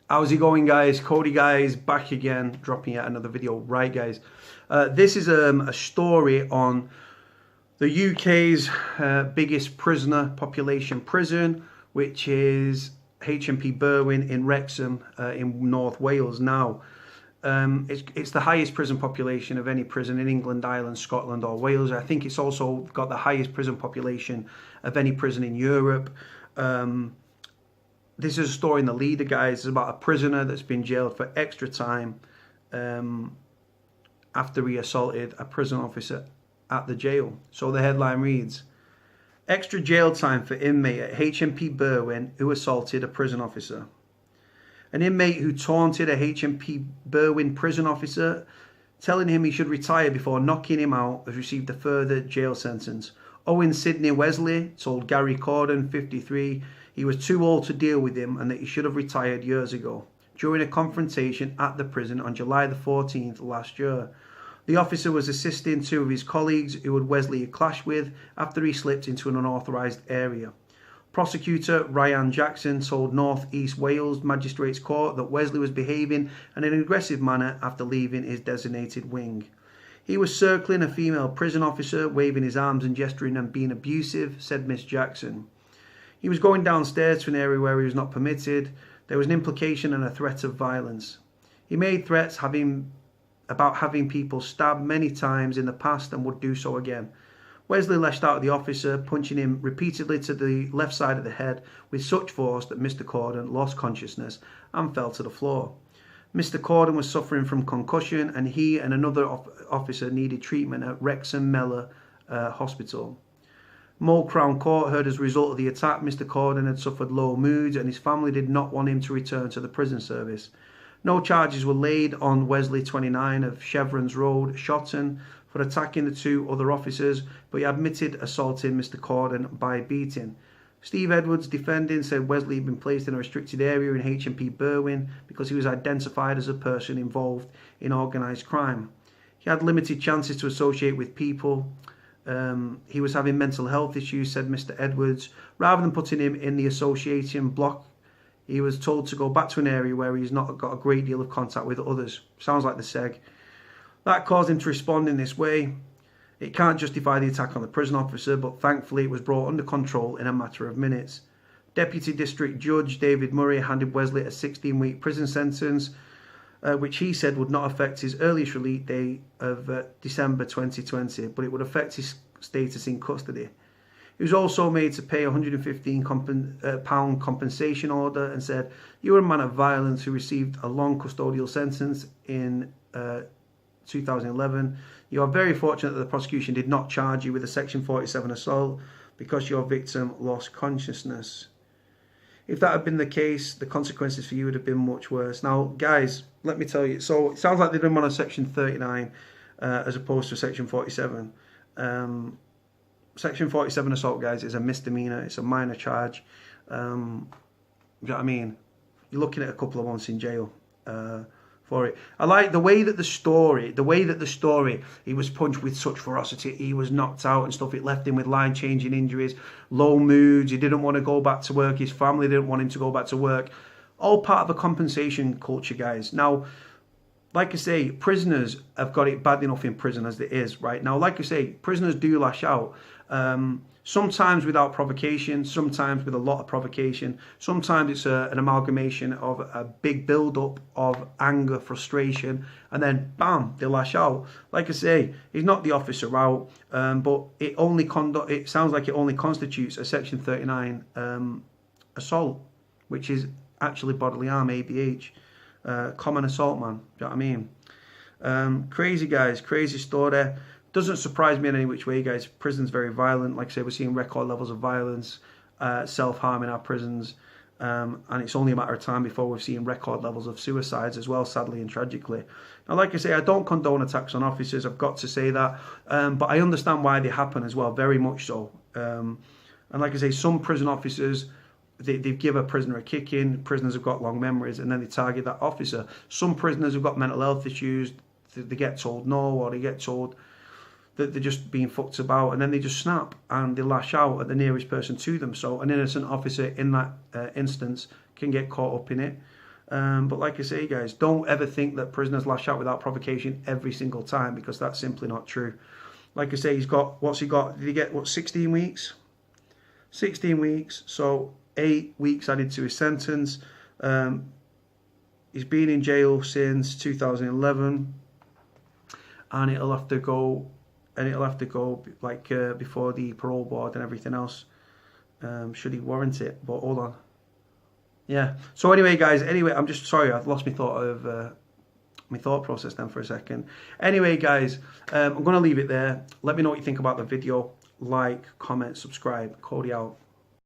How's it going, guys? Cody, guys, back again, dropping yet another video. Right, guys, this is a story on the UK's biggest prisoner population prison, which is HMP Berwyn in Wrexham in North Wales. Now, it's the highest prison population of any prison in England, Ireland, Scotland or Wales. I think it's also got the highest prison population of any prison in Europe. This is a story in the Leader, guys. It's about a prisoner that's been jailed for extra time after he assaulted a prison officer at the jail. So the headline reads, extra jail time for inmate at HMP Berwyn who assaulted a prison officer. An inmate who taunted a HMP Berwyn prison officer, telling him he should retire before knocking him out, has received a further jail sentence. Owen Sidney Wesley told Gary Corden, 53, he was too old to deal with him and that he should have retired years ago, during a confrontation at the prison on July the 14th last year. The officer was assisting two of his colleagues who Wesley had clashed with after he slipped into an unauthorised area. Prosecutor Ryan Jackson told North East Wales Magistrates Court that Wesley was behaving in an aggressive manner after leaving his designated wing. He was circling a female prison officer, waving his arms and gesturing and being abusive, said Miss Jackson. He was going downstairs to an area where he was not permitted. There was an implication and a threat of violence. He made threats about having people stabbed many times in the past and would do so again. Wesley lashed out at the officer, punching him repeatedly to the left side of the head with such force that Mr. Corden lost consciousness and fell to the floor. Mr. Corden was suffering from concussion and he and another officer needed treatment at Wrexham Mellor Hospital. Mole Crown Court heard as a result of the attack Mr. Corden had suffered low moods and his family did not want him to return to the prison service. No charges were laid on Wesley, 29, of Chevrons Road, Shotton, for attacking the two other officers, but he admitted assaulting Mr. Corden by beating. Steve Edwards, defending, said Wesley had been placed in a restricted area in HMP Berwyn because he was identified as a person involved in organised crime. He had limited chances to associate with people. He was having mental health issues, said Mr. Edwards. Rather than putting him in the association block, he was told to go back to an area where he's not got a great deal of contact with others. Sounds like the SEG. That caused him to respond in this way. It can't justify the attack on the prison officer, but thankfully it was brought under control in a matter of minutes. Deputy District Judge David Murray handed Wesley a 16-week prison sentence, which he said would not affect his earliest release date of December 2020, but it would affect his status in custody. He was also made to pay a £115 compensation order and said, "You are a man of violence who received a long custodial sentence in 2011. You are very fortunate that the prosecution did not charge you with a Section 47 assault because your victim lost consciousness. If that had been the case, the consequences for you would have been much worse." Now, guys, let me tell you. So it sounds like they did him on a Section 39 as opposed to a Section 47. Section 47 assault, guys, is a misdemeanor. It's a minor charge. You know what I mean? You're looking at a couple of months in jail for it. I like the way that the story, he was punched with such ferocity, he was knocked out and stuff. It left him with line-changing injuries, low moods. He didn't want to go back to work. His family didn't want him to go back to work. All part of a compensation culture, guys. Now, like I say, prisoners have got it bad enough in prison as it is, right? Now, like I say, prisoners do lash out. Sometimes without provocation, sometimes with a lot of provocation. Sometimes it's an amalgamation of a big build-up of anger, frustration, and then bam, they lash out. Like I say, he's not the officer out, but it sounds like it only constitutes a Section 39 assault, which is actually bodily harm, ABH. Common assault, man. Do you know what I mean? Crazy, guys. Crazy story. Doesn't surprise me in any which way, guys. Prison's very violent. Like I say, we're seeing record levels of violence, self-harm in our prisons. And it's only a matter of time before we're seeing record levels of suicides as well, sadly and tragically. Now, like I say, I don't condone attacks on officers. I've got to say that. But I understand why they happen as well, very much so. And like I say, some prison officers, they give a prisoner a kick-in. Prisoners have got long memories, and then they target that officer. Some prisoners have got mental health issues. They get told no, or they get told that they're just being fucked about, and then they just snap and they lash out at the nearest person to them. So an innocent officer in that instance can get caught up in it. But like I say, guys, don't ever think that prisoners lash out without provocation every single time, because that's simply not true. Like I say, he's got, what's he got? Did he get, what, 16 weeks? 16 weeks, so 8 weeks added to his sentence. He's been in jail since 2011, and it'll have to go, like before the parole board and everything else, should he warrant it. But hold on. Yeah. So anyway, guys. Anyway, I'm just sorry. I've lost my thought process then for a second. Anyway, guys, I'm gonna leave it there. Let me know what you think about the video. Like, comment, subscribe. Cody out.